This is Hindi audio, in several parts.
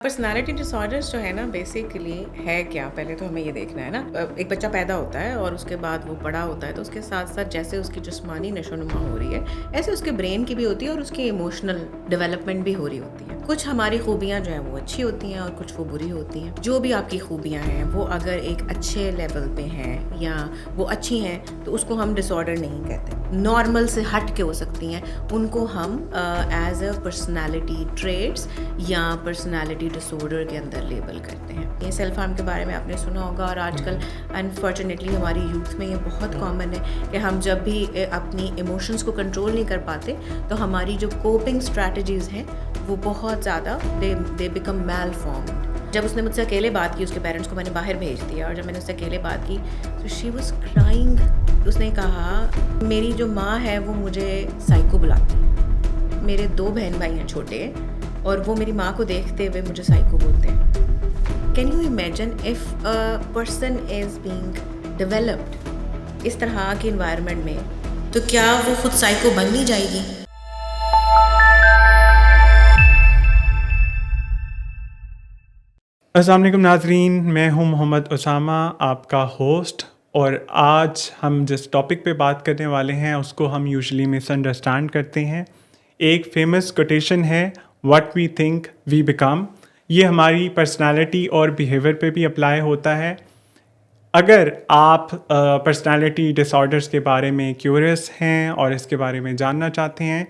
पर्सनालिटी डिसऑर्डर्स जो है ना बेसिकली है क्या, पहले तो हमें ये देखना है ना। एक बच्चा पैदा होता है और उसके बाद वो बड़ा होता है, तो उसके साथ साथ जैसे उसकी जिस्मानी नशोनुमा हो रही है, ऐसे उसके ब्रेन की भी होती है और उसकी इमोशनल डेवलपमेंट भी हो रही होती है। कुछ हमारी खूबियाँ जो है वो अच्छी होती हैं और कुछ वो बुरी होती हैं। जो भी आपकी खूबियाँ हैं वो अगर एक अच्छे लेवल पे हैं या वो अच्छी हैं तो उसको हम डिसऑर्डर नहीं कहते, नॉर्मल से हट के हो सकती हैं। उनको हम एज अ पर्सनालिटी ट्रेट्स या पर्सनालिटी डिसऑर्डर के अंदर लेबल करते हैं। ये सेल्फ हार्म के बारे में आपने सुना होगा और आजकल अनफॉर्चुनेटली हमारी यूथ में ये बहुत कॉमन है कि हम जब भी अपनी इमोशंस को कंट्रोल नहीं कर पाते तो हमारी जो कोपिंग स्ट्रैटेजीज़ हैं वो बहुत ज़्यादा दे बिकम मैल फॉर्म्ड। जब उसने मुझसे अकेले बात की, उसके पेरेंट्स को मैंने बाहर भेज दिया और जब मैंने उससे अकेले बात की तो शी वॉज क्राइंग। उसने कहा मेरी जो माँ है वो मुझे साइको बुलाती है, मेरे 2 बहन भाई हैं छोटे और वो मेरी माँ को देखते हुए मुझे साइको बोलते हैं। Can you imagine if a person is being developed इस तरह के इन्वायरमेंट में, तो क्या वो खुद साइको बन नहीं जाएगी? अस्सलाम वालेकुम नाज़रीन, मैं हूं मोहम्मद उसामा, आपका होस्ट। और आज हम जिस टॉपिक पे बात करने वाले हैं उसको हम यूजुअली मिसअंडरस्टैंड करते हैं। एक फेमस कोटेशन है, what we think we become. ये हमारी पर्सनालिटी और बिहेवियर पे भी अप्लाई होता है। अगर आप पर्सनालिटी डिसऑर्डर्स के बारे में क्यूरियस हैं और इसके बारे में जानना चाहते हैं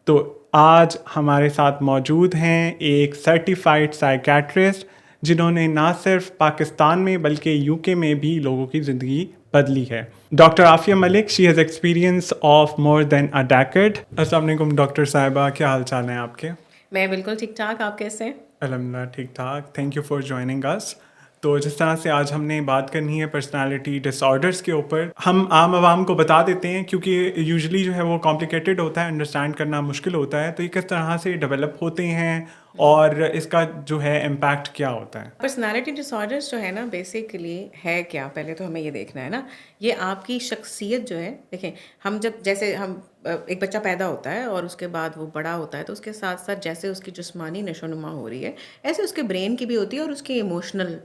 तो आज हमारे साथ मौजूद हैं एक सर्टिफाइड साइकेट्रिस्ट जिन्होंने ना सिर्फ पाकिस्तान में बल्कि यूके में भी लोगों की ज़िंदगी बदली है। Doctor Aafia Malik, she has experience of more than a decade. अस्सलाम वालेकुम डॉक्टर साहिबा, क्या हाल चाल हैं आपके? मैं बिल्कुल ठीक ठाक, आप कैसे हैं? अल्हम्दुलिल्लाह ठीक ठाक। Thank you for joining us. तो जिस तरह से आज हमने बात करनी है पर्सनालिटी डिसऑर्डर्स के ऊपर, हम आम आवाम को बता देते हैं क्योंकि यूजुअली जो है वो कॉम्प्लिकेटेड होता है, अंडरस्टैंड करना मुश्किल होता है। तो ये किस तरह से डेवलप होते हैं और इसका जो है इम्पैक्ट क्या होता है? पर्सनालिटी डिसऑर्डर्स जो है ना बेसिकली है क्या, पहले तो हमें ये देखना है ना। ये आपकी शख्सियत जो है, देखें, हम जब जैसे हम एक बच्चा पैदा होता है और उसके बाद वो बड़ा होता है, तो उसके साथ साथ जैसे उसकी जिस्मानी नशोनुमा हो रही है, ऐसे उसके ब्रेन की भी होती है और उसकी इमोशनल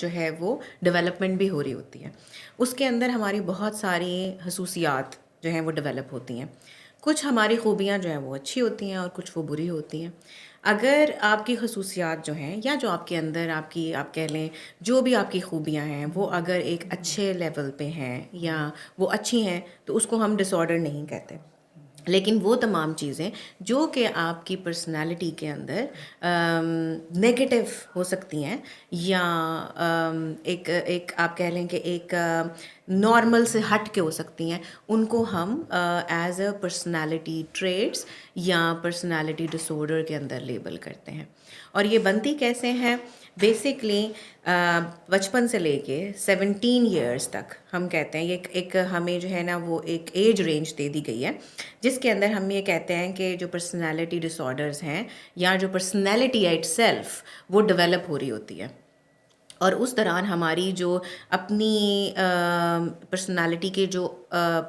जो है वो डेवलपमेंट भी हो रही होती है। उसके अंदर हमारी बहुत सारी खसूसियात जो हैं वो डेवलप होती हैं। कुछ हमारी खूबियाँ जो हैं वो अच्छी होती हैं और कुछ वो बुरी होती हैं। अगर आपकी खसूसियात जो हैं या जो आपके अंदर आपकी, आप कह लें, जो भी आपकी खूबियाँ हैं वो अगर एक अच्छे लेवल पे हैं या वो अच्छी हैं तो उसको हम डिसऑर्डर नहीं कहते। लेकिन वो तमाम चीज़ें जो कि आपकी पर्सनालिटी के अंदर नेगेटिव हो सकती हैं या एक एक आप कह लें कि एक नॉर्मल से हट के हो सकती हैं, उनको हम एज अ पर्सनालिटी ट्रेट्स या पर्सनालिटी डिसऑर्डर के अंदर लेबल करते हैं। और ये बनती कैसे हैं? बेसिकली बचपन से लेके 17 ईयर्स तक हम कहते हैं, ये एक हमें जो है ना वो एक एज रेंज दे दी गई है जिसके अंदर हम ये कहते हैं कि जो पर्सनालिटी डिसऑर्डर्स हैं या जो पर्सनालिटी है इटसेल्फ वो डेवलप हो रही होती है। और उस दौरान हमारी जो अपनी पर्सनालिटी के जो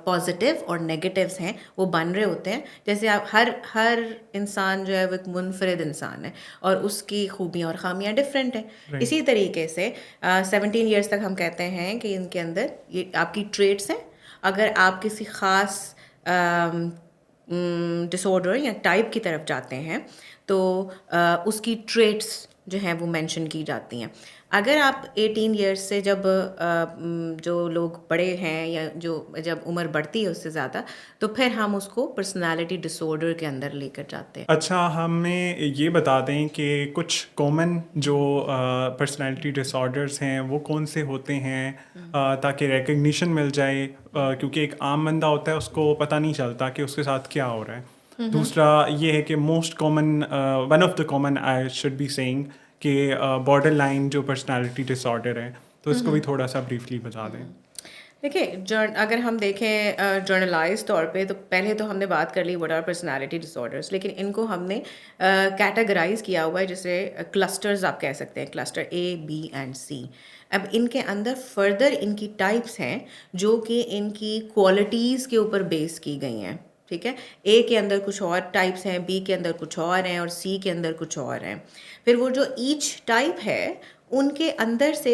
पॉजिटिव और नेगेटिव्स हैं वो बन रहे होते हैं। जैसे आप हर इंसान जो है वो एक मुनफरिद इंसान है और उसकी खूबियाँ और ख़ामियाँ डिफरेंट हैं। Right. इसी तरीके से 17 ईयर्स तक हम कहते हैं कि इनके अंदर ये आपकी ट्रेट्स हैं। अगर आप किसी ख़ास डिसऑर्डर या टाइप की तरफ जाते हैं तो उसकी ट्रेट्स जो हैं वो मेंशन की जाती हैं। अगर आप 18 इयर्स से जब जो लोग बड़े हैं या जो जब उम्र बढ़ती है उससे ज़्यादा, तो फिर हम उसको पर्सनालिटी डिसऑर्डर के अंदर लेकर जाते हैं। अच्छा, हमें ये बता दें कि कुछ कॉमन जो पर्सनालिटी डिसऑर्डर्स हैं वो कौन से होते हैं, ताकि रिकग्निशन मिल जाए, क्योंकि एक आम बंदा होता है उसको पता नहीं चलता कि उसके साथ क्या हो रहा है। दूसरा ये है कि most common, one of the common I should be saying कि बॉर्डर लाइन जो पर्सनालिटी डिसऑर्डर है, तो इसको भी थोड़ा सा ब्रीफली बता दें। देखिए, अगर हम देखें जर्नलाइज तौर पे, तो पहले तो हमने बात कर ली व्हाट आर पर्सनालिटी डिसऑर्डर्स, लेकिन इनको हमने कैटेगराइज किया हुआ है, जैसे क्लस्टर्स आप कह सकते हैं, क्लस्टर ए, बी एंड सी। अब इनके अंदर फर्दर इनकी टाइप्स हैं जो कि इनकी क्वालिटीज़ के ऊपर बेस की गई हैं। ठीक है। ए के अंदर कुछ और टाइप्स हैं, बी के अंदर कुछ और हैं और सी के अंदर कुछ और हैं। फिर वो जो ईच टाइप है उनके अंदर से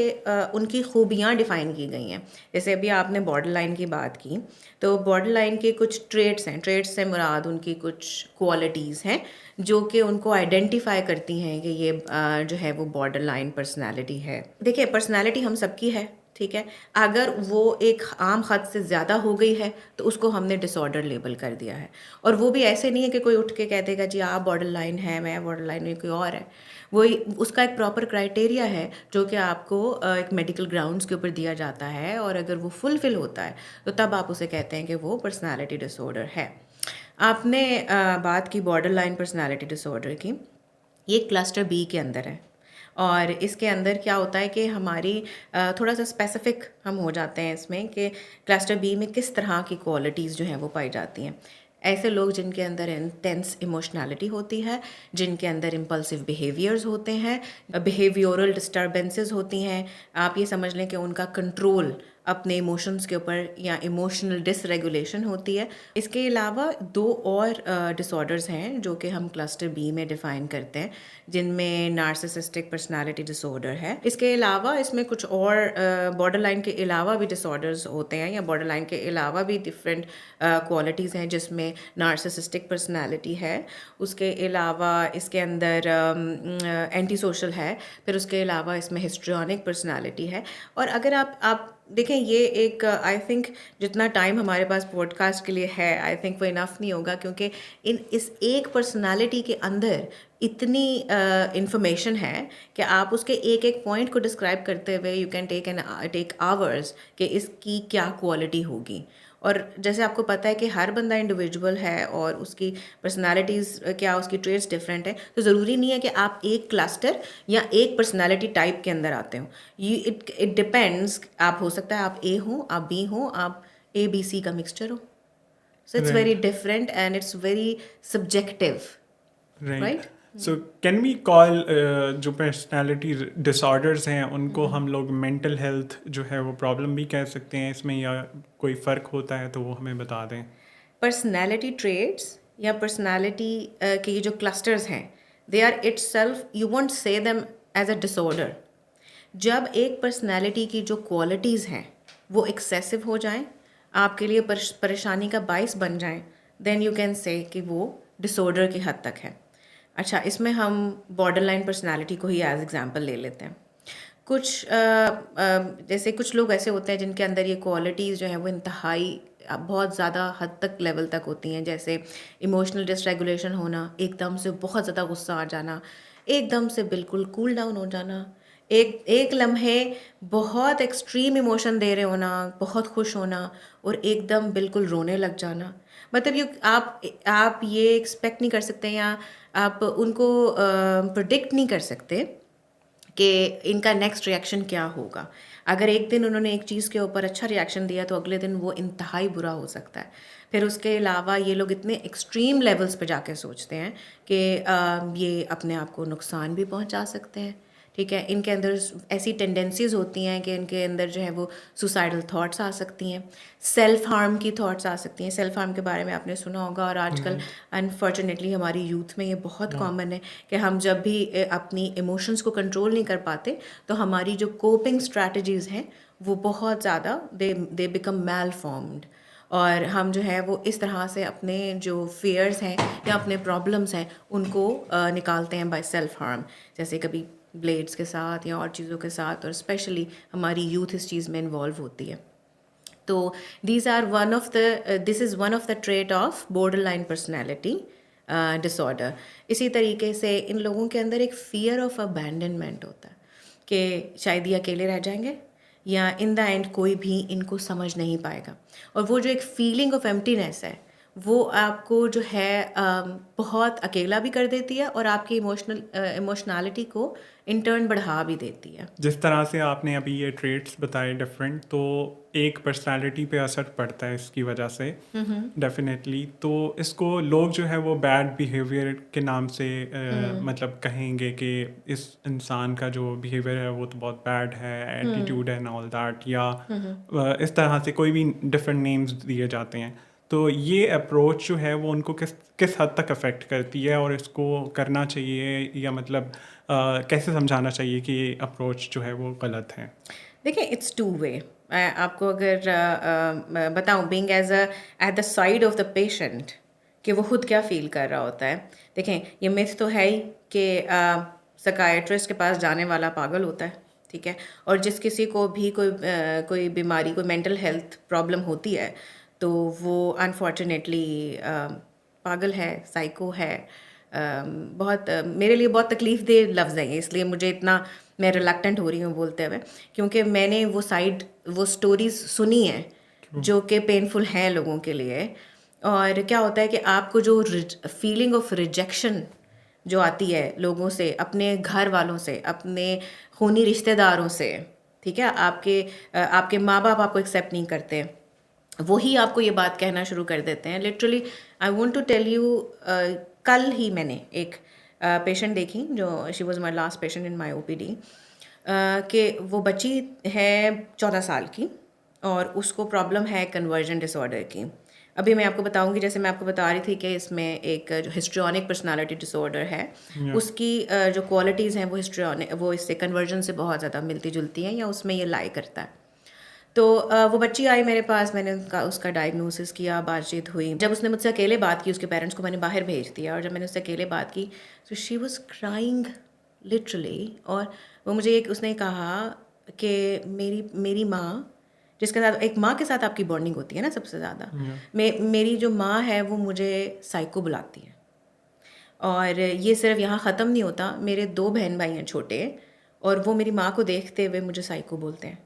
उनकी खूबियाँ डिफ़ाइन की गई हैं। जैसे अभी आपने बॉर्डर लाइन की बात की, तो बॉर्डर लाइन के कुछ ट्रेट्स हैं, ट्रेट्स से मुराद उनकी कुछ क्वालिटीज़ हैं जो कि उनको आइडेंटिफाई करती हैं कि ये जो है वो बॉर्डर लाइन पर्सनैलिटी है। देखिए, पर्सनैलिटी हम सबकी है, ठीक है। अगर वो एक आम हद से ज़्यादा हो गई है तो उसको हमने डिसऑर्डर लेबल कर दिया है। और वो भी ऐसे नहीं है कि कोई उठ के कह देगा जी आप बॉर्डर लाइन है, मैं बॉर्डर लाइन में, कोई और है। वही उसका एक प्रॉपर क्राइटेरिया है जो कि आपको एक मेडिकल ग्राउंड्स के ऊपर दिया जाता है, और अगर वो फुलफिल होता है तो तब आप उसे कहते हैं कि वो पर्सनालिटी डिसऑर्डर है। आपने बात की बॉर्डर लाइन पर्सनालिटी डिसऑर्डर की, ये क्लस्टर बी के अंदर है। और इसके अंदर क्या होता है कि हमारी थोड़ा सा स्पेसिफिक हम हो जाते हैं इसमें कि क्लस्टर बी में किस तरह की क्वालिटीज़ जो हैं वो पाई जाती हैं। ऐसे लोग जिनके अंदर इंटेंस इमोशनैलिटी होती है, जिनके अंदर इम्पल्सिव बिहेवियर्स होते हैं, बिहेवियरल डिस्टर्बेंसेस होती हैं। आप ये समझ लें कि उनका कंट्रोल अपने इमोशंस के ऊपर या इमोशनल डिसरेगुलेशन होती है। इसके अलावा दो और डिसऑर्डर्स हैं जो कि हम क्लस्टर बी में डिफ़ाइन करते हैं, जिनमें नार्सिसिस्टिक पर्सनालिटी डिसऑर्डर है। इसके अलावा इसमें कुछ और बॉर्डर लाइन के अलावा भी डिसऑर्डर्स होते हैं, या बॉर्डर लाइन के अलावा भी डिफरेंट क्वालिटीज़ हैं, जिसमें नार्सिसिस्टिक पर्सनालिटी है। उसके अलावा इसके अंदर एंटी सोशल है। फिर उसके अलावा इसमें हिस्ट्रियोनिक पर्सनालिटी है। और अगर आप देखें, ये एक आई थिंक जितना टाइम हमारे पास पॉडकास्ट के लिए है, आई थिंक वो इनफ नहीं होगा, क्योंकि इस एक पर्सनालिटी के अंदर इतनी इंफॉर्मेशन है कि आप उसके एक एक पॉइंट को डिस्क्राइब करते हुए यू कैन टेक आवर्स कि इसकी क्या क्वालिटी होगी। और जैसे आपको पता है कि हर बंदा इंडिविजुअल है और उसकी पर्सनालिटीज़ क्या, उसकी ट्रेट्स डिफरेंट है, तो ज़रूरी नहीं है कि आप एक क्लस्टर या एक पर्सनालिटी टाइप के अंदर आते हो। It depends. आप हो सकता है आप ए हो, आप बी हो, आप ABC का मिक्सचर हो। So it's very right, different and it's very subjective, right. Right. So can we call जो पर्सनालिटी डिसऑर्डर्स हैं उनको हम लोग मेंटल हेल्थ जो है वो प्रॉब्लम भी कह सकते हैं इसमें, या कोई फ़र्क होता है तो वो हमें बता दें। पर्सनैलिटी ट्रेट्स या पर्सनैलिटी के ये जो क्लस्टर्स हैं, they are itself, you won't say them as a disorder. जब एक पर्सनैलिटी की जो क्वालिटीज़ हैं वो एक्सेसिव हो जाएं, आपके लिए परेशानी का बाइस बन जाएं, देन यू कैन से कि वो डिसऑर्डर की हद तक है। अच्छा, इसमें हम बॉर्डर लाइन पर्सनैलिटी को ही एज एग्जांपल ले लेते हैं। कुछ जैसे कुछ लोग ऐसे होते हैं जिनके अंदर ये क्वालिटीज़ जो हैं वो इंतहाई बहुत ज़्यादा हद तक लेवल तक होती हैं, जैसे इमोशनल डिसरेगुलेशन होना, एकदम से बहुत ज़्यादा गुस्सा आ जाना, एकदम से बिल्कुल कूल डाउन हो जाना, एक एक लम्हे बहुत एक्सट्रीम इमोशन दे रहे होना, बहुत खुश होना, और एकदम बिल्कुल रोने लग जाना। मतलब ये आप ये एक्सपेक्ट नहीं कर सकते, या आप उनको प्रिडिक्ट नहीं कर सकते कि इनका नेक्स्ट रिएक्शन क्या होगा। अगर एक दिन उन्होंने एक चीज़ के ऊपर अच्छा रिएक्शन दिया तो अगले दिन वो इंतहाई बुरा हो सकता है। फिर उसके अलावा ये लोग इतने एक्सट्रीम लेवल्स पे जाके सोचते हैं कि ये अपने आप को नुकसान भी पहुंचा सकते हैं, ठीक है। इनके अंदर ऐसी टेंडेंसीज़ होती हैं कि इनके अंदर जो है वो सुसाइडल थॉट्स आ सकती हैं, सेल्फ हार्म की थॉट्स आ सकती हैं। सेल्फ हार्म के बारे में आपने सुना होगा, और आजकल राइट, अनफॉर्चुनेटली हमारी यूथ में ये बहुत बहुत। कॉमन है कि हम जब भी अपनी इमोशंस को कंट्रोल नहीं कर पाते तो हमारी जो कोपिंग स्ट्रैटेजीज़ हैं वो बहुत ज़्यादा दे बिकम मैल फॉर्म्ड, और हम जो है वो इस तरह से अपने जो फियर्स हैं या अपने प्रॉब्लम्स हैं उनको निकालते हैं बाय सेल्फ हार्म, जैसे कभी ब्लेड्स के साथ या और चीज़ों के साथ, और स्पेशली हमारी यूथ इस चीज़ में इन्वॉल्व होती है। तो this is one of the trait of border line personality disorder. इसी तरीके से इन लोगों के अंदर एक फ़ियर ऑफ अबैंडनमेंट होता है कि शायद ये अकेले रह जाएंगे, या इन द एंड कोई भी इनको समझ नहीं पाएगा। और वो जो एक फीलिंग ऑफ एम्प्टीनेस है वो आपको जो है बहुत अकेला भी कर देती है, और आपकी इमोशनैलिटी को इन टर्न बढ़ा भी देती है। जिस तरह से आपने अभी ये ट्रेट्स बताए डिफरेंट, तो एक पर्सनालिटी पे असर पड़ता है इसकी वजह से डेफिनेटली। तो इसको लोग जो है वो बैड बिहेवियर के नाम से मतलब कहेंगे कि इस इंसान का जो बिहेवियर है वो तो बहुत बैड है, एटीट्यूड एंड ऑल दैट, या इस तरह से कोई भी डिफरेंट नेम्स दिए जाते हैं। तो ये अप्रोच जो है वो उनको किस किस हद तक अफेक्ट करती है, और इसको करना चाहिए या मतलब कैसे समझाना चाहिए कि ये अप्रोच जो है वो गलत है? देखिए, इट्स टू वे। मैं आपको अगर बताऊं, being as a at the side of the patient, कि वो खुद क्या फील कर रहा होता है। देखें, ये मिथ तो है ही कि साइकियाट्रिस्ट के पास जाने वाला पागल होता है, ठीक है। और जिस किसी को भी कोई बीमारी, कोई मेंटल हेल्थ प्रॉब्लम होती है, तो वो अनफॉर्चुनेटली पागल है, साइको है। बहुत मेरे लिए बहुत तकलीफ़ लफ्ज़ हैं ये, इसलिए मुझे इतना मैं रिलक्टेंट हो रही हूँ बोलते हुए, क्योंकि मैंने वो स्टोरीज़ सुनी हैं जो कि पेनफुल हैं लोगों के लिए। और क्या होता है कि आपको जो फीलिंग ऑफ रिजेक्शन जो आती है लोगों से, अपने घर वालों से, अपने खूनी रिश्तेदारों से, ठीक है, आपके माँ बाप आपको एक्सेप्ट नहीं करते, वही आपको ये बात कहना शुरू कर देते हैं। Literally I want to tell you, कल ही मैंने एक पेशेंट देखी, जो she was my last patient in my OPD, कि वो बच्ची है 14 साल की और उसको प्रॉब्लम है कन्वर्जन डिसऑर्डर की। अभी मैं आपको बताऊंगी, जैसे मैं आपको बता रही थी कि इसमें एक जो हिस्ट्रियोनिक पर्सनालिटी डिसऑर्डर है, या उसकी जो क्वालिटीज़ हैं वो इससे कन्वर्जन से बहुत ज़्यादा मिलती जुलती हैं, या उसमें ये लाई करता है। तो वो बच्ची आई मेरे पास, मैंने उसका डायग्नोसिस किया, बातचीत हुई। जब उसने मुझसे अकेले बात की, उसके पेरेंट्स को मैंने बाहर भेज दिया, और जब मैंने उससे अकेले बात की, तो शी वाज क्राइंग लिटरली। और वो मुझे उसने कहा कि मेरी माँ, जिसके साथ एक माँ के साथ आपकी बॉन्डिंग होती है ना सबसे ज़्यादा, या मेरी जो माँ है वो मुझे साइको बुलाती है। और ये सिर्फ यहाँ ख़त्म नहीं होता, मेरे 2 बहन भाई हैं छोटे, और वो मेरी माँ को देखते हुए मुझे साइको बोलते हैं।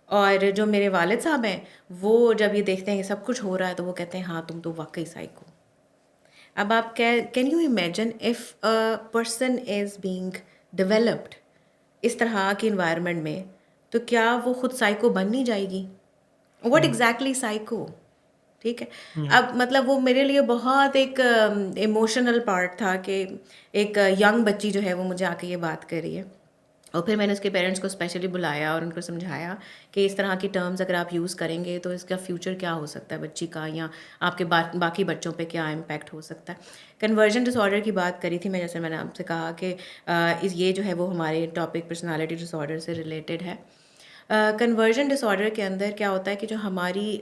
और जो मेरे वालिद साहब हैं, वो जब ये देखते हैं ये सब कुछ हो रहा है, तो वो कहते हैं हाँ तुम तो वाकई साइको। अब आप can you imagine if a person is being developed इस तरह के इन्वायरमेंट में, तो क्या वो खुद साइको बन नहीं जाएगी? व्हाट एग्जैक्टली साइको, ठीक है। या अब मतलब वो मेरे लिए बहुत एक इमोशनल पार्ट था कि एक यंग बच्ची जो है वो मुझे आके ये बात कर रही है। और फिर मैंने उसके पेरेंट्स को स्पेशली बुलाया और उनको समझाया कि इस तरह की टर्म्स अगर आप यूज़ करेंगे तो इसका फ्यूचर क्या हो सकता है बच्ची का, या आपके बाकी बच्चों पे क्या इम्पैक्ट हो सकता है। कन्वर्जन डिसऑर्डर की बात करी थी मैं, जैसे मैंने आपसे कहा कि ये जो है वो हमारे टॉपिक पर्सनालिटी डिसऑर्डर से रिलेटेड है। कन्वर्जन डिसऑर्डर के अंदर क्या होता है कि जो हमारी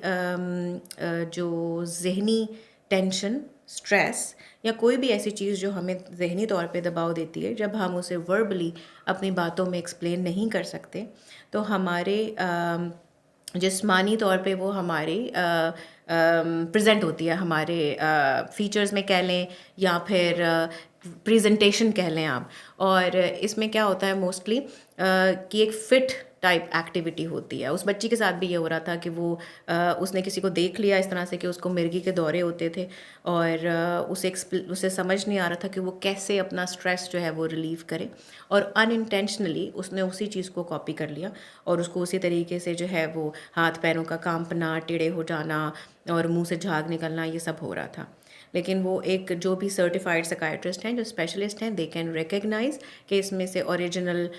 जो ज़हनी टेंशन, स्ट्रेस, या कोई भी ऐसी चीज़ जो हमें ज़हनी तौर पे दबाव देती है, जब हम उसे वर्बली अपनी बातों में एक्सप्लेन नहीं कर सकते, तो हमारे जिस्मानी तौर पे वो हमारी प्रेजेंट होती है, हमारे फीचर्स में कह लें, या फिर प्रेजेंटेशन कह लें आप। और इसमें क्या होता है मोस्टली कि एक फिट टाइप एक्टिविटी होती है। उस बच्ची के साथ भी ये हो रहा था कि वो उसने किसी को देख लिया इस तरह से कि उसको मिर्गी के दौरे होते थे, और उसे समझ नहीं आ रहा था कि वो कैसे अपना स्ट्रेस जो है वो रिलीव करे, और अनइंटेंशनली उसने उसी चीज़ को कॉपी कर लिया, और उसको उसी तरीके से जो है वो हाथ पैरों का कांपना, टेढ़े हो जाना और मुंह से झाग निकलना, ये सब हो रहा था। लेकिन वो एक जो भी सर्टिफाइड साइकियाट्रिस्ट हैं, जो स्पेशलिस्ट हैं, दे कैन रिकग्नाइज कि इसमें से ओरिजिनल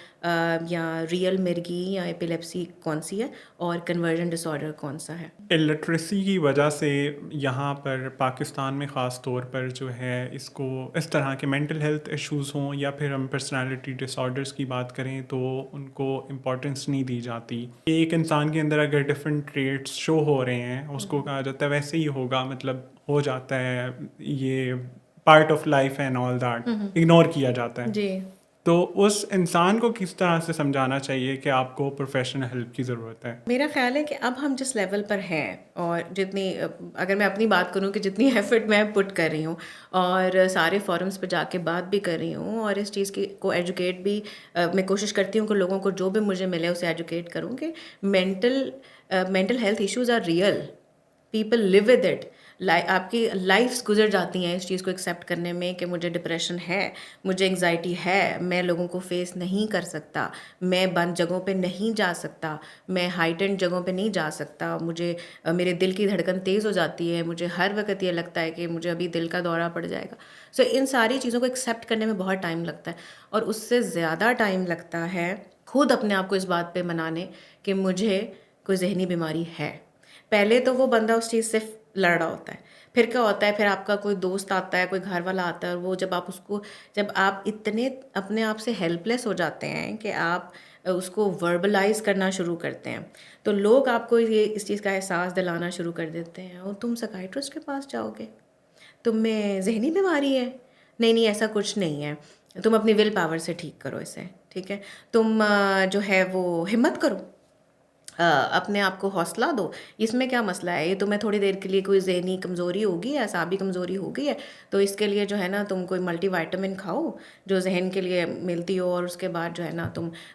या रियल मिर्गी या एपिलेप्सी कौन सी है और कन्वर्जन डिसऑर्डर कौन सा है। इलिटरेसी की वजह से यहाँ पर पाकिस्तान में ख़ास तौर पर जो है इसको इस तरह के मेंटल हेल्थ इश्यूज़ हों या फिर हम पर्सनालिटी डिसऑर्डर्स की बात करें तो उनको इम्पोर्टेंस नहीं दी जाती। एक इंसान के अंदर अगर डिफरेंट ट्रेट्स शो हो रहे हैं उसको कहा जाता है वैसे ही होगा, मतलब हो जाता है, ये part of life and all that, ignore किया जाता है। जी। तो उस इंसान को किस तरह से समझाना चाहिए कि आपको प्रोफेशनल हेल्प की ज़रूरत है? मेरा ख़्याल है कि अब हम जिस लेवल पर हैं, और जितनी अगर मैं अपनी बात करूं कि जितनी एफर्ट मैं पुट कर रही हूं और सारे फोरम्स पे जाके बात भी कर रही हूं, और इस चीज़ की को एजुकेट भी मैं कोशिश करती हूं कि लोगों को जो भी मुझे मिले उसे एजुकेट करूं कि mental health issues are real, people live with it. आपकी लाइफ्स गुजर जाती हैं इस चीज़ को एक्सेप्ट करने में कि मुझे डिप्रेशन है, मुझे एंग्जाइटी है, मैं लोगों को फेस नहीं कर सकता, मैं बंद जगहों पे नहीं जा सकता, मैं हाइटेंड जगहों पे नहीं जा सकता, मुझे मेरे दिल की धड़कन तेज़ हो जाती है, मुझे हर वक्त ये लगता है कि मुझे अभी दिल का दौरा पड़ जाएगा। सो इन सारी चीज़ों को एक्सेप्ट करने में बहुत टाइम लगता है, और उससे ज़्यादा टाइम लगता है खुद अपने आप को इस बात पे मनाने कि मुझे कोई जहनी बीमारी है। पहले तो वो बंदा उस चीज़ से लड़ रहा होता है। फिर क्या होता है, फिर आपका कोई दोस्त आता है, कोई घर वाला आता है, और वो जब आप इतने अपने आप से हेल्पलेस हो जाते हैं कि आप उसको वर्बलाइज करना शुरू करते हैं, तो लोग आपको ये इस चीज़ का एहसास दिलाना शुरू कर देते हैं, और तुम साइकियाट्रिस्ट के पास जाओगे, तुम में ज़हनी बीमारी है। नहीं नहीं, ऐसा कुछ नहीं है, तुम अपनी विल पावर से ठीक करो इसे, ठीक है। तुम जो है वो हिम्मत करो, अपने आप को हौसला दो, इसमें क्या मसला है, ये तुम्हें थोड़ी देर के लिए कोई ज़हनी कमज़ोरी होगी या असाबी कमज़ोरी हो गई है, तो इसके लिए जो है ना तुम कोई मल्टीविटामिन खाओ जो जहन के लिए मिलती हो, और उसके बाद जो है ना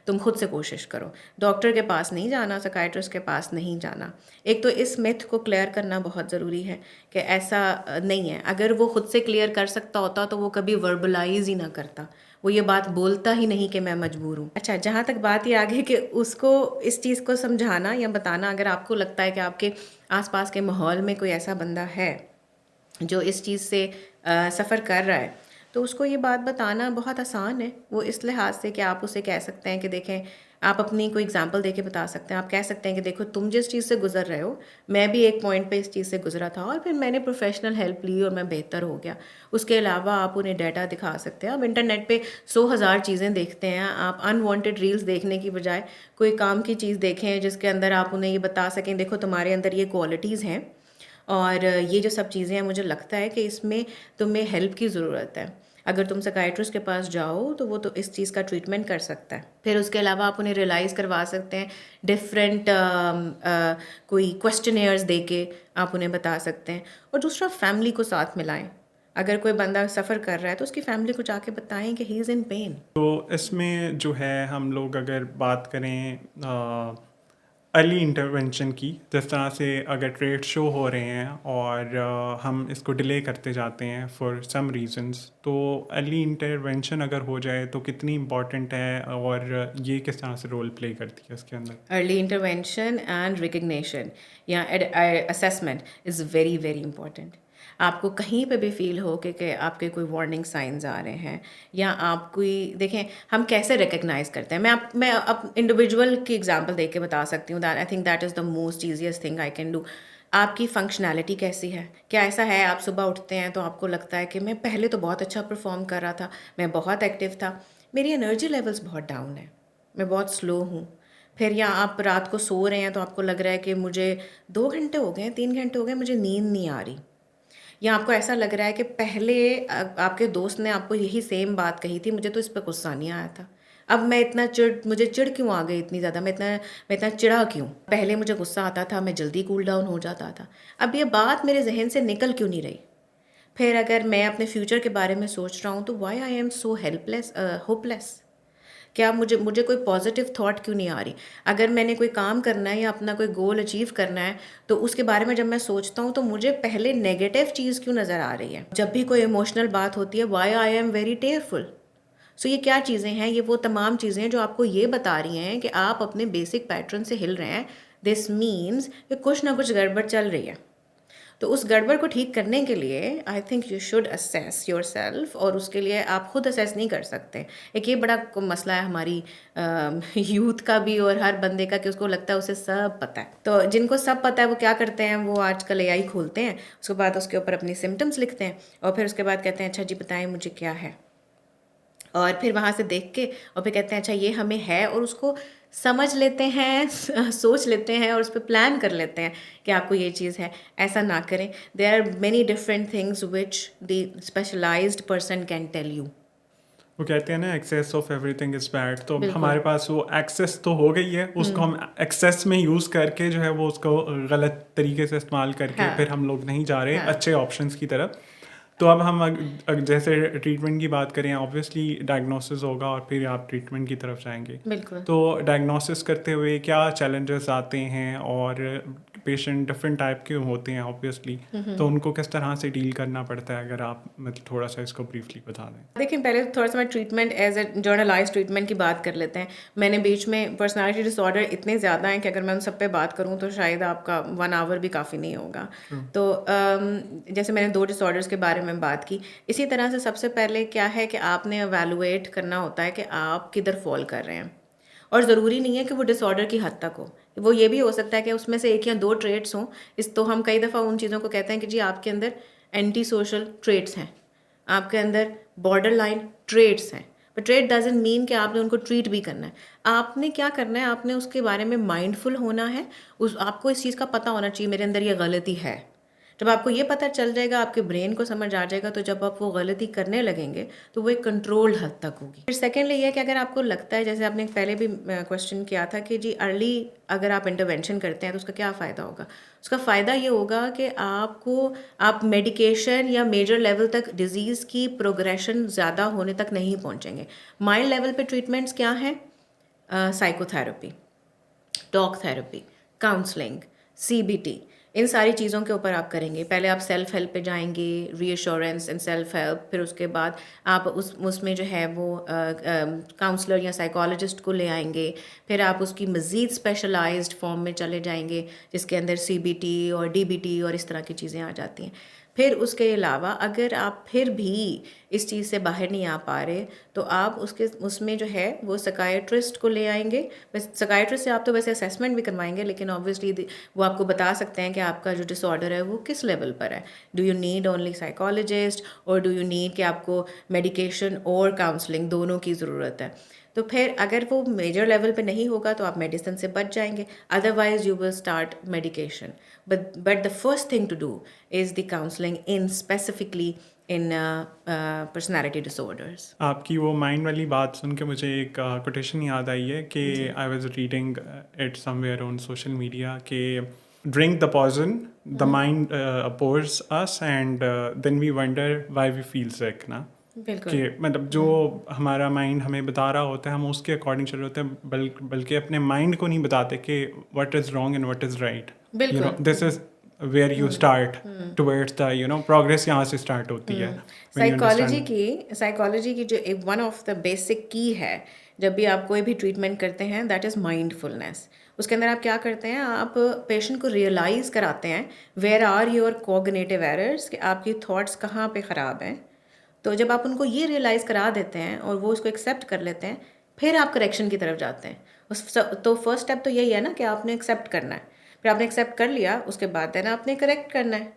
तुम खुद से कोशिश करो, डॉक्टर के पास नहीं जाना, साइकियाट्रिस्ट के पास नहीं जाना। एक तो इस मिथ को क्लियर करना बहुत ज़रूरी है कि ऐसा नहीं है। अगर वो खुद से क्लियर कर सकता होता तो वो कभी वर्बलाइज ही ना करता, वो ये बात बोलता ही नहीं कि मैं मजबूर हूँ। अच्छा, जहाँ तक बात ये आगे कि उसको इस चीज़ को समझाना या बताना, अगर आपको लगता है कि आपके आसपास के माहौल में कोई ऐसा बंदा है जो इस चीज़ से सफ़र कर रहा है, तो उसको ये बात बताना बहुत आसान है। वो इस लिहाज से कि आप उसे कह सकते हैं कि देखें, आप अपनी कोई एग्जांपल देके बता सकते हैं। आप कह सकते हैं कि देखो, तुम जिस चीज़ से गुजर रहे हो, मैं भी एक पॉइंट पे इस चीज़ से गुजरा था, और फिर मैंने प्रोफेशनल हेल्प ली और मैं बेहतर हो गया। उसके अलावा आप उन्हें डाटा दिखा सकते हैं। आप इंटरनेट पे 100,000 चीज़ें देखते हैं, आप अनवांटेड रील्स देखने की बजाय कोई काम की चीज़ देखें जिसके अंदर आप उन्हें ये बता सकें, देखो तुम्हारे अंदर ये क्वालिटीज़ हैं, और ये जो सब चीज़ें हैं, मुझे लगता है कि इसमें तुम्हें हेल्प की ज़रूरत है। अगर तुम साइकियाट्रिस्ट के पास जाओ तो वो तो इस चीज़ का ट्रीटमेंट कर सकता है। फिर उसके अलावा आप उन्हें रियलाइज़ करवा सकते हैं, डिफरेंट कोई क्वेश्चनेयर्स दे के आप उन्हें बता सकते हैं। और दूसरा, फैमिली को साथ मिलाएं। अगर कोई बंदा सफ़र कर रहा है तो उसकी फैमिली को जाके बताएं कि ही इज़ इन पेन। तो इसमें जो है हम लोग अगर बात करें अर्ली इंटरवेंशन की, जिस तरह से अगर ट्रेड शो हो रहे हैं और हम इसको डिले करते जाते हैं फॉर सम रीजंस, तो अर्ली इंटरवेंशन अगर हो जाए तो कितनी इम्पॉर्टेंट है और ये किस तरह से रोल प्ले करती है इसके अंदर? अर्ली इंटरवेंशन एंड रिकग्निशन या assessment is very very important. आपको कहीं पे भी फील हो कि आपके कोई वार्निंग साइंस आ रहे हैं, या आप कोई देखें, हम कैसे रिकग्नाइज करते हैं। मैं अब इंडिविजुअल की एग्जांपल दे के बता सकती हूँ। That I think that is the most easiest thing I can do. आपकी फंक्शनैलिटी कैसी है? क्या ऐसा है आप सुबह उठते हैं तो आपको लगता है कि मैं पहले तो बहुत अच्छा परफॉर्म कर रहा था, मैं बहुत एक्टिव था, मेरी एनर्जी लेवल्स बहुत डाउन है, मैं बहुत स्लो हूँ। फिर या आप रात को सो रहे हैं तो आपको लग रहा है कि मुझे 2 घंटे हो गए, 3 घंटे हो गए, मुझे नींद नहीं आ रही। या आपको ऐसा लग रहा है कि पहले आपके दोस्त ने आपको यही सेम बात कही थी, मुझे तो इस पर गुस्सा नहीं आया था, अब मैं मुझे चिढ़ क्यों आ गई इतनी ज़्यादा, मैं इतना चिढ़ा क्यों? पहले मुझे गुस्सा आता था, मैं जल्दी कूल डाउन हो जाता था, अब ये बात मेरे जहन से निकल क्यों नहीं रही? फिर अगर मैं अपने फ्यूचर के बारे में सोच रहा हूँ तो why I am so helpless, hopeless? क्या मुझे मुझे कोई पॉजिटिव थॉट क्यों नहीं आ रही? अगर मैंने कोई काम करना है या अपना कोई गोल अचीव करना है, तो उसके बारे में जब मैं सोचता हूँ तो मुझे पहले नेगेटिव चीज़ क्यों नज़र आ रही है? जब भी कोई इमोशनल बात होती है, वाई आई एम वेरी टेयरफुल। सो ये क्या चीज़ें हैं? ये वो तमाम चीज़ें हैं जो आपको ये बता रही हैं कि आप अपने बेसिक पैटर्न से हिल रहे हैं। दिस मीन्स कि कुछ ना कुछ गड़बड़ चल रही है। तो उस गड़बड़ को ठीक करने के लिए I think you should assess yourself, और उसके लिए आप खुद असेस नहीं कर सकते। एक ये बड़ा मसला है हमारी यूथ का भी और हर बंदे का, कि उसको लगता है उसे सब पता है। तो जिनको सब पता है वो क्या करते हैं, वो आजकल एआई खोलते हैं, उसके बाद उसके ऊपर अपनी सिम्टम्स लिखते हैं, और फिर उसके बाद कहते हैं अच्छा जी बताएं मुझे क्या है, और फिर वहाँ से देख के और फिर कहते हैं अच्छा ये हमें है, और उसको समझ लेते हैं सोच लेते हैं और उस पर प्लान कर लेते हैं कि आपको ये चीज़ है। ऐसा ना करें। There are many different things which the specialised person can tell you. वो कहते हैं ना, excess of everything is bad. तो बिल्कुल। हमारे पास वो एक्सेस तो हो गई है, उसको हम एक्सेस में यूज़ करके जो है वो उसको गलत तरीके से इस्तेमाल करके हाँ फिर हम लोग नहीं जा रहे हाँ अच्छे ऑप्शंस की तरफ। तो अब हम जैसे ट्रीटमेंट की बात करें, ऑब्वियसली डायग्नोसिस होगा और फिर आप ट्रीटमेंट की तरफ जाएंगे। बिल्कुल। तो डायग्नोसिस करते हुए क्या चैलेंजेस आते हैं, और पेशेंट डिफरेंट टाइप के होते हैं ऑब्वियसली, तो उनको किस तरह से डील करना पड़ता है? अगर आप मतलब थोड़ा सा इसको ब्रीफली बता दें। देखिए, पहले थोड़ा सा मैं treatment as a generalise treatment की बात कर लेते हैं। मैंने बीच में पर्सनालिटी डिसऑर्डर इतने ज़्यादा हैं कि अगर मैं उन सब पे बात करूं तो शायद आपका 1 आवर भी काफ़ी नहीं होगा। तो जैसे मैंने 2 डिसऑर्डर्स के बारे में बात की, इसी तरह से सबसे पहले क्या है कि आपने एवेलुएट करना होता है कि आप किधर फॉल कर रहे हैं, और ज़रूरी नहीं है कि वो डिसऑर्डर की हद तक हो, वो ये भी हो सकता है कि उसमें से एक या दो ट्रेट्स हों। इस तो हम कई दफ़ा उन चीज़ों को कहते हैं कि जी आपके अंदर एंटी सोशल ट्रेट्स हैं, आपके अंदर बॉर्डर लाइन ट्रेट्स हैं, बट ट्रेट डजंट मीन कि आपने उनको ट्रीट भी करना है। आपने क्या करना है, आपने उसके बारे में माइंडफुल होना है, उस आपको इस चीज़ का पता होना चाहिए मेरे अंदर ये गलती है। जब आपको ये पता चल जाएगा, आपके ब्रेन को समझ आ जाएगा, तो जब आप वो गलती करने लगेंगे तो वो एक कंट्रोल्ड हद तक होगी। फिर सेकेंडली ये है कि अगर आपको लगता है, जैसे आपने पहले भी क्वेश्चन किया था कि जी अर्ली अगर आप इंटरवेंशन करते हैं तो उसका क्या फ़ायदा होगा। उसका फ़ायदा ये होगा कि आप मेडिकेशन या मेजर लेवल तक डिज़ीज़ की प्रोग्रेशन ज़्यादा होने तक नहीं पहुँचेंगे। माइल्ड लेवल पे ट्रीटमेंट्स क्या हैं? Psychotherapy, talk therapy, counselling, CBT, इन सारी चीज़ों के ऊपर आप करेंगे। पहले आप सेल्फ हेल्प पे जाएंगे, रीअश्योरेंस एंड सेल्फ हेल्प, फिर उसके बाद आप उसमें जो है वो काउंसलर या साइकोलॉजिस्ट को ले आएंगे, फिर आप उसकी मज़ीद स्पेशलाइज्ड फॉर्म में चले जाएंगे जिसके अंदर सीबीटी और डीबीटी और इस तरह की चीज़ें आ जाती हैं। फिर उसके अलावा अगर आप फिर भी इस चीज़ से बाहर नहीं आ पा रहे, तो आप उसमें जो है वो साइकियाट्रिस्ट को ले आएंगे। बस साइकियाट्रिस्ट से आप तो वैसे असेसमेंट भी करवाएंगे, लेकिन ऑब्वियसली वो आपको बता सकते हैं कि आपका जो डिसऑर्डर है वो किस लेवल पर है। Do you need only psychologist और डू यू नीड कि आपको मेडिकेशन और काउंसलिंग दोनों की ज़रूरत है। तो फिर अगर वो मेजर लेवल पे नहीं होगा तो आप मेडिसिन से बच जाएंगे, otherwise you will start medication. But the first thing to do is the counselling in specifically in personality disorders. आपकी वो माइंड वाली बात सुन के मुझे एक कोटेशन याद आई है कि I was reading it somewhere on social media कि drink the poison the mind oppose us and then we wonder why we feel sick ना, बिल्कुल। कि मतलब जो हमारा माइंड हमें बता रहा होता है हम उसके अकॉर्डिंग चल रहे होते हैं, बल्कि अपने माइंड को नहीं बताते कि what is wrong and what is right. You know बिल्कुल। This is where you start towards the progress यहाँ से स्टार्ट होती है व्हेन यू साइकोलॉजी अंडरस्टैंड। की जो एक वन ऑफ द बेसिक की है जब भी आप कोई भी ट्रीटमेंट करते हैं, दैट इज़ माइंडफुलनेस। उसके अंदर आप क्या करते हैं, आप पेशेंट को रियलाइज़ कराते हैं where are your cognitive errors, कि आपकी थॉट्स कहाँ पे ख़राब हैं। तो जब आप उनको ये रियलाइज़ करा देते हैं और वो उसको एक्सेप्ट कर लेते हैं, फिर आप करेक्शन की तरफ जाते हैं। तो फर्स्ट स्टेप तो यही है ना कि आपने एक्सेप्ट करना है। फिर आपने एक्सेप्ट कर लिया, उसके बाद देन आपने करेक्ट करना है।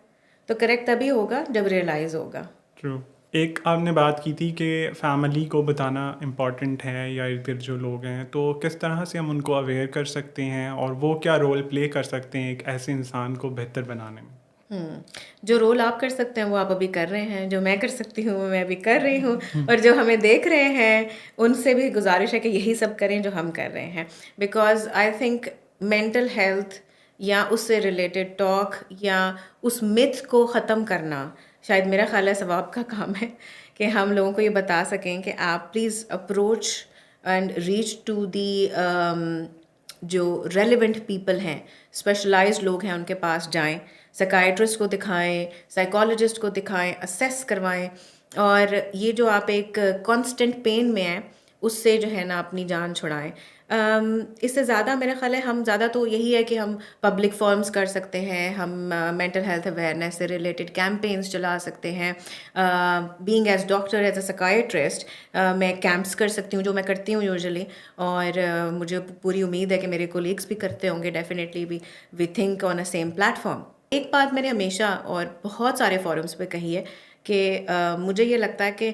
तो करेक्ट तभी होगा जब रियलाइज़ होगा। ट्रू। एक आपने बात की थी कि फैमिली को बताना इम्पॉर्टेंट है या इर्द गिर्द जो लोग हैं, तो किस तरह से हम उनको अवेयर कर सकते हैं और वो क्या रोल प्ले कर सकते हैं एक ऐसे इंसान को बेहतर बनाने में? जो रोल आप कर सकते हैं वो आप अभी कर रहे हैं, जो मैं कर सकती हूँ वो मैं अभी कर रही हूँ, और जो हमें देख रहे हैं उनसे भी गुजारिश है कि यही सब करें जो हम कर रहे हैं। Because I think mental health या उससे रिलेटेड टॉक या उस मिथ को ख़त्म करना शायद मेरा ख्याल है सवाब का काम है, कि हम लोगों को ये बता सकें कि आप please approach and reach to the जो रेलिवेंट पीपल हैं, स्पेशलाइज्ड लोग हैं, उनके पास जाएं, साइकाइट्रिस्ट को दिखाएं, साइकोलॉजिस्ट को दिखाएं, असेस करवाएं। और ये जो आप एक कांस्टेंट पेन में हैं उससे जो है ना अपनी जान छुड़ाएं। इससे ज़्यादा मेरा ख्याल है हम ज़्यादा तो यही है कि हम पब्लिक फोरम्स कर सकते हैं, हम मेंटल हेल्थ अवेयरनेस से रिलेटेड कैंपेन्स चला सकते हैं। Being as doctor, as a psychiatrist, मैं कैंप्स कर सकती हूँ, जो मैं करती हूँ यूजुअली, और मुझे पूरी उम्मीद है कि मेरे कोलीग्स भी करते होंगे, definitely we think on a same platform. एक बात मैंने हमेशा और बहुत सारे फोरम्स पे कही है कि मुझे ये लगता है कि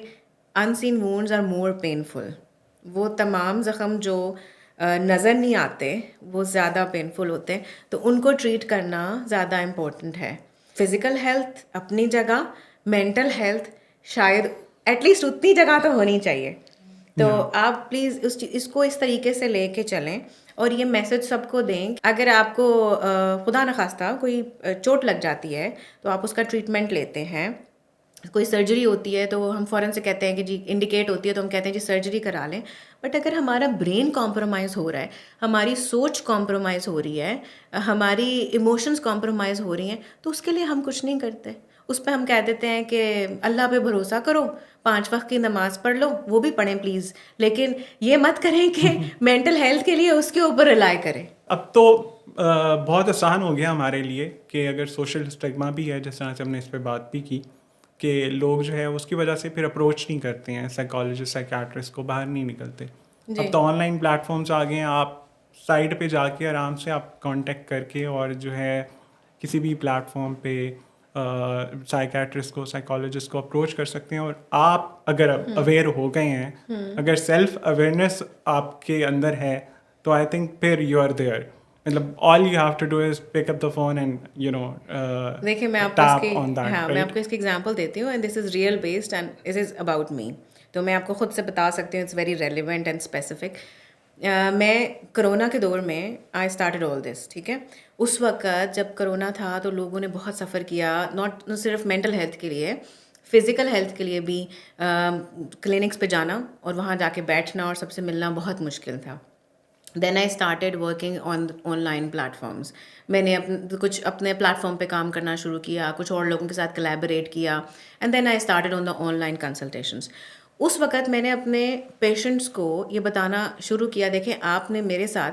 unseen wounds are more painful. वो तमाम ज़ख्म जो नज़र नहीं आते वो ज़्यादा पेनफुल होते हैं, तो उनको ट्रीट करना ज़्यादा इम्पोर्टेंट है। फिज़िकल हेल्थ अपनी जगह, मेंटल हेल्थ शायद एटलीस्ट उतनी जगह तो होनी चाहिए। तो आप प्लीज़ इसको इस तरीके से लेके चलें और ये मैसेज सबको दें। अगर आपको खुदा न खास्ता कोई चोट लग जाती है तो आप उसका ट्रीटमेंट लेते हैं। कोई सर्जरी होती है तो हम फ़ौरन से कहते हैं कि जी इंडिकेट होती है तो हम कहते हैं जी सर्जरी करा लें। बट अगर हमारा ब्रेन कॉम्प्रोमाइज़ हो रहा है, हमारी सोच कॉम्प्रोमाइज़ हो रही है, हमारी इमोशंस कॉम्प्रोमाइज़ हो रही हैं, तो उसके लिए हम कुछ नहीं करते। उस पे हम कह देते हैं कि अल्लाह पे भरोसा करो, 5 वक्त की नमाज़ पढ़ लो, वो भी पढ़ें प्लीज़, लेकिन ये मत करें कि मेंटल हेल्थ के लिए उसके ऊपर रिलाई करें। अब तो बहुत आसान हो गया हमारे लिए कि अगर सोशल स्टिग्मा भी है, जिस तरह से हमने इस पे बात भी की, कि लोग जो है उसकी वजह से फिर अप्रोच नहीं करते हैं साइकोलॉजिस्ट साइकियाट्रिस्ट को, बाहर नहीं निकलते। जी। अब तो ऑनलाइन प्लेटफॉर्म्स आ गए हैं, आप साइट पे जाके आराम से आप कांटेक्ट करके और जो है किसी भी प्लेटफॉर्म पे साइकेट्रिस्ट को, साइकोलॉजिस्ट को अप्रोच कर सकते हैं। और आप अगर अवेयर हो गए हैं, अगर सेल्फ अवेयरनेस आपके अंदर है, तो आई थिंक फिर यू आर देयर। मतलब all you have to do is pick up the phone and देखिए मैं आपको टैप इसकी ऑन दैट, हाँ मैं राइट? आपको इसकी एग्जांपल देती हूँ, and this is real based and this is about me. तो मैं आपको खुद से बता सकती हूँ, it's very relevant and specific. मैं कोरोना के दौर में आई स्टार्टेड ऑल दिस, ठीक है। उस वक्त जब कोरोना था तो लोगों ने बहुत सफ़र किया, नॉट सिर्फ मेंटल हेल्थ के लिए, फ़िज़िकल हेल्थ के लिए भी। क्लिनिक्स पे जाना और वहाँ जाके बैठना और सबसे मिलना बहुत मुश्किल था। Then I started working on online platforms. मैंने कुछ अपने प्लेटफॉर्म पे काम करना शुरू किया, कुछ और लोगों के साथ कोलैबोरेट किया, and then I started on the online consultations. उस वक़्त मैंने अपने पेशेंट्स को ये बताना शुरू किया, देखें आपने मेरे साथ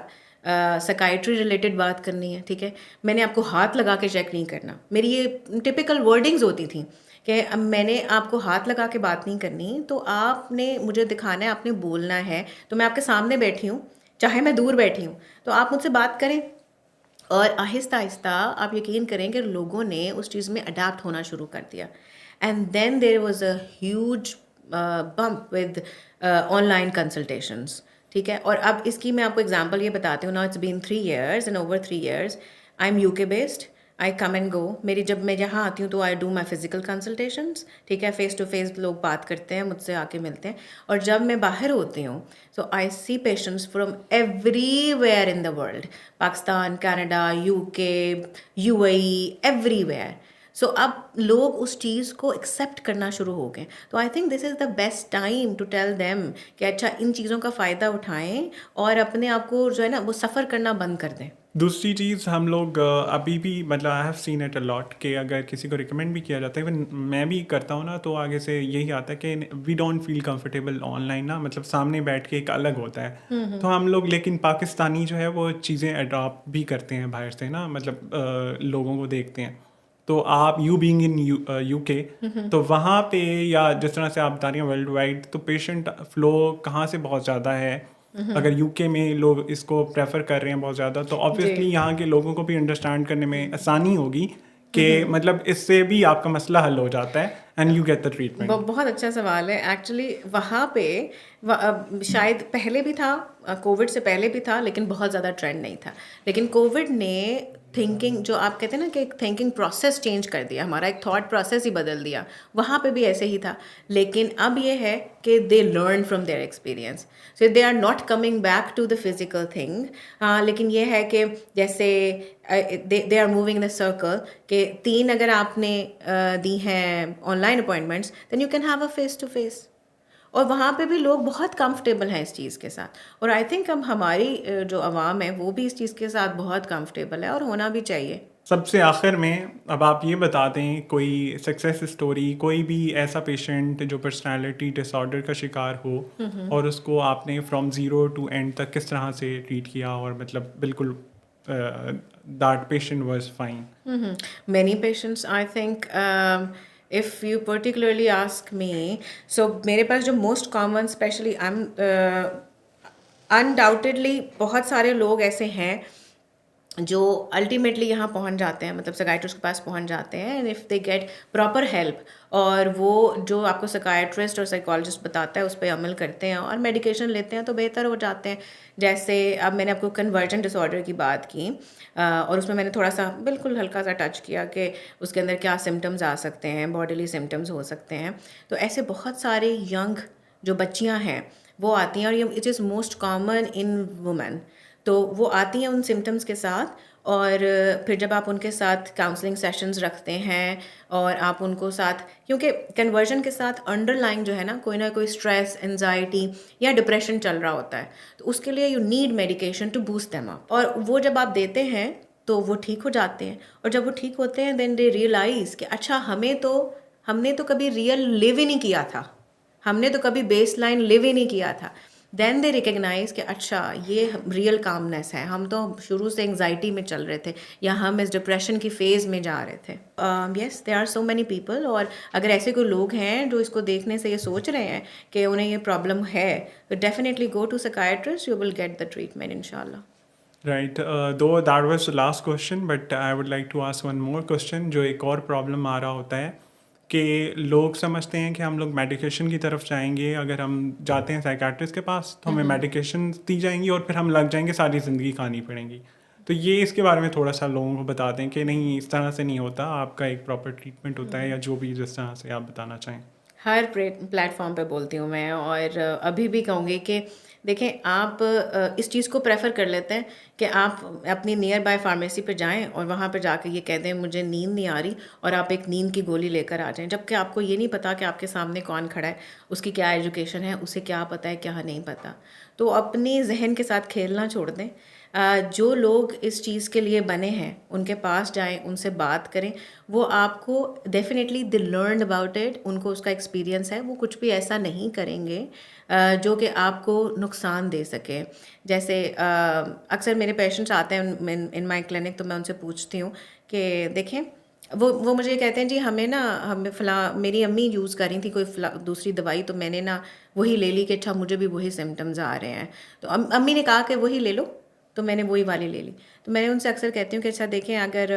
साइकाइट्री रिलेटेड बात करनी है, ठीक है, मैंने आपको हाथ लगा के चेक नहीं करना। मेरी ये टिपिकल वर्डिंग्स होती थी कि अब मैंने आपको हाथ लगा के बात नहीं करनी, तो आपने मुझे दिखाना है, आपने बोलना है। तो मैं आपके सामने बैठी हूँ, चाहे मैं दूर बैठी हूँ, तो आप मुझसे बात करें। और आहिस्ता आहिस्ता आप यकीन करें कि लोगों ने उस चीज़ में अडाप्ट होना शुरू कर दिया। And then there was a huge bump with online consultations, ठीक है। और अब इसकी मैं आपको एग्जांपल ये बताती हूँ ना, it's been 3 years and over 3 years I am UK based. I come and go. मेरी जब मैं यहाँ आती हूँ तो I do my physical consultations, ठीक है, फेस टू फेस लोग बात करते हैं, मुझसे आके मिलते हैं। और जब मैं बाहर होती हूँ so I see patients from everywhere in the world, Pakistan, Canada, UK, UAE, everywhere. So अब लोग उस चीज़ को एक्सेप्ट करना शुरू हो गए। तो I think this is the best time to tell them कि अच्छा इन चीज़ों का फ़ायदा उठाएं और अपने आप को जो है ना वो सफ़र करना बंद कर दें। दूसरी चीज़ हम लोग अभी भी मतलब I have seen it a lot कि अगर किसी को रिकमेंड भी किया जाता है, इवन मैं भी करता हूँ ना, तो आगे से यही आता है कि we don't feel comfortable online ना, मतलब सामने बैठ के एक अलग होता है। तो हम लोग लेकिन पाकिस्तानी जो है वो चीज़ें अडॉप्ट भी करते हैं बाहर से ना, मतलब लोगों को देखते हैं। तो आप यू बीइंग इन यूके, तो वहाँ पे या जिस तरह से आप बता रही हैं वर्ल्ड वाइड, तो पेशेंट फ्लो कहाँ से बहुत ज़्यादा है। अगर यूके में लोग इसको प्रेफर कर रहे हैं बहुत ज़्यादा, तो जी। ऑब्वियसली यहाँ के लोगों को भी अंडरस्टैंड करने में आसानी होगी कि मतलब इससे भी आपका मसला हल हो जाता है and you get the treatment. बहुत अच्छा सवाल है एक्चुअली। वहाँ पे शायद पहले भी था, कोविड से पहले भी था, लेकिन बहुत ज़्यादा ट्रेंड नहीं था। लेकिन कोविड ने थिंकिंग, जो आप कहते हैं ना कि एक थिंकिंग प्रोसेस चेंज कर दिया, हमारा एक थॉट प्रोसेस ही बदल दिया। वहाँ पे भी ऐसे ही था, लेकिन अब ये है कि they learn from their experience, so they are not coming back to the physical thing. लेकिन ये है कि जैसे they are moving the circle कि 3 अगर आपने दी हैं online appointments, then you can have a face to face. और वहाँ पे भी लोग बहुत कंफर्टेबल हैं इस चीज़ के साथ। और आई थिंक अब हमारी जो आवाम है वो भी इस चीज़ के साथ बहुत कंफर्टेबल है, और होना भी चाहिए। सबसे आखिर में अब आप ये बता दें कोई सक्सेस स्टोरी, कोई भी ऐसा पेशेंट जो पर्सनालिटी डिसऑर्डर का शिकार हो और उसको आपने फ्रॉम ज़ीरो टू एंड तक किस तरह से ट्रीट किया और मतलब बिल्कुल that patient was fine. Many patients, I think, if you particularly ask me, so मेरे पास जो most common, especially I'm undoubtedly बहुत सारे लोग ऐसे हैं जो अल्टीमेटली यहाँ पहुँच जाते हैं, मतलब साइकाइट्रिस्ट के पास पहुँच जाते हैं, and if they get proper help, और वो जो आपको साइकाइट्रिस्ट और साइकोलॉजिस्ट बताता है उस पर अमल करते हैं और मेडिकेशन लेते हैं, तो बेहतर हो जाते हैं। जैसे अब मैंने आपको कन्वर्जन डिसऑर्डर की बात की, और उसमें मैंने थोड़ा सा बिल्कुल हल्का सा टच किया कि उसके अंदर क्या सिम्टम्स आ सकते हैं, बॉडीली सिम्टम्स हो सकते हैं। तो ऐसे बहुत सारे यंग जो बच्चियाँ हैं वो आती हैं, और ये it is most common in women. तो वो आती हैं उन सिम्टम्स के साथ, और फिर जब आप उनके साथ काउंसलिंग सेशंस रखते हैं और आप उनको साथ, क्योंकि कन्वर्जन के साथ अंडरलाइन जो है ना कोई स्ट्रेस, एंजाइटी या डिप्रेशन चल रहा होता है, तो उसके लिए you need medication to boost them up, और वो जब आप देते हैं तो वो ठीक हो जाते हैं। और जब वो ठीक होते हैं देन दे रियलाइज़ कि अच्छा हमने तो कभी रियल लिव ही नहीं किया था, हमने तो कभी बेस लाइन लिव ही नहीं किया था। देन दे रिकग्नाइज कि अच्छा ये रियल कामनेस है, हम तो शुरू से एंग्जाइटी में चल रहे थे या हम इस डिप्रेशन की फेज़ में जा रहे थे। Yes, there are so many people, और अगर ऐसे कोई लोग हैं जो इसको देखने से ये सोच रहे हैं कि उन्हें ये प्रॉब्लम है, तो definitely go to psychiatrist, you will get the treatment इंशाल्लाह। Right. Though that was the last question, but I would like to ask one more question. जो एक और प्रॉब्लम आ रहा होता है कि लोग समझते हैं कि हम लोग मेडिकेशन की तरफ जाएंगे, अगर हम जाते हैं साइकाट्रिस्ट के पास तो हमें मेडिकेशन दी जाएंगी और फिर हम लग जाएंगे, सारी ज़िंदगी खानी पड़ेंगी। तो ये इसके बारे में थोड़ा सा लोगों को बता दें कि नहीं, इस तरह से नहीं होता, आपका एक प्रॉपर ट्रीटमेंट होता है, या जो भी जिस तरह से आप बताना चाहें। हर प्लेटफॉर्म पे बोलती हूँ मैं, और अभी भी कहूँगी कि देखें, आप इस चीज़ को प्रेफर कर लेते हैं कि आप अपनी नियर बाय फार्मेसी पे जाएं और वहाँ पे जाकर ये कह दें मुझे नींद नहीं आ रही, और आप एक नींद की गोली लेकर आ जाएं, जबकि आपको ये नहीं पता कि आपके सामने कौन खड़ा है, उसकी क्या एजुकेशन है, उसे क्या पता है क्या नहीं पता। तो अपनी जहन के साथ खेलना छोड़ दें। जो लोग इस चीज़ के लिए बने हैं उनके पास जाएं, उनसे बात करें, वो आपको definitely they learn about it, उनको उसका एक्सपीरियंस है, वो कुछ भी ऐसा नहीं करेंगे जो कि आपको नुकसान दे सके। जैसे अक्सर मेरे पेशेंट्स आते हैं इन माय क्लिनिक, तो मैं उनसे पूछती हूँ कि देखें, वो मुझे कहते हैं जी हमें मेरी अम्मी यूज़ कर रही थी कोई दूसरी दवाई, तो मैंने ना वही ले ली कि अच्छा मुझे भी वही सिम्टम्स आ रहे हैं, तो अम्मी ने कहा कि वही ले लो, तो मैंने वही वाली ले ली। तो मैंने उनसे अक्सर कहती हूँ कि अच्छा देखें, अगर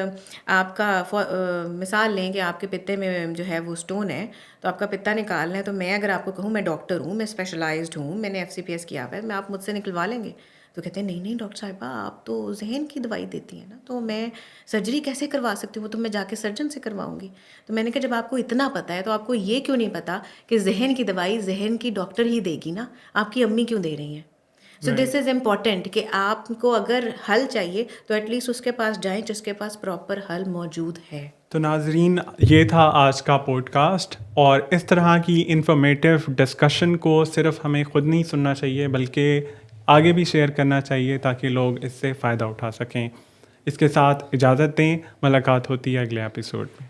आपका मिसाल लें कि आपके पित्ते में जो है वो स्टोन है, तो आपका पित्ता निकालना है, तो मैं अगर आपको कहूँ मैं डॉक्टर हूँ, मैं स्पेशलाइज्ड हूँ, मैंने FCPS किया हुआ है, मैं आप मुझसे निकलवा लेंगे? तो कहते हैं नहीं नहीं डॉक्टर साहिबा, आप तो जहन की दवाई देती हैं ना, तो मैं सर्जरी कैसे करवा सकती हूँ, वो तो मैं जाके सर्जन से करवाऊँगी। तो मैंने कहा जब आपको इतना पता है तो आपको ये क्यों नहीं पता कि जहन की दवाई जहन की डॉक्टर ही देगी ना, आपकी अम्मी क्यों दे रही हैं? सो दिस इज़ इम्पॉर्टेंट कि आपको अगर हल चाहिए तो एटलीस्ट उसके पास जाएं जिसके पास प्रॉपर हल मौजूद है। तो नाजरीन, ये था आज का पॉडकास्ट, और इस तरह की इंफॉर्मेटिव डिस्कशन को सिर्फ हमें ख़ुद नहीं सुनना चाहिए बल्कि आगे भी शेयर करना चाहिए ताकि लोग इससे फ़ायदा उठा सकें। इसके साथ इजाज़त दें, मुलाकात होती है अगले एपिसोड में।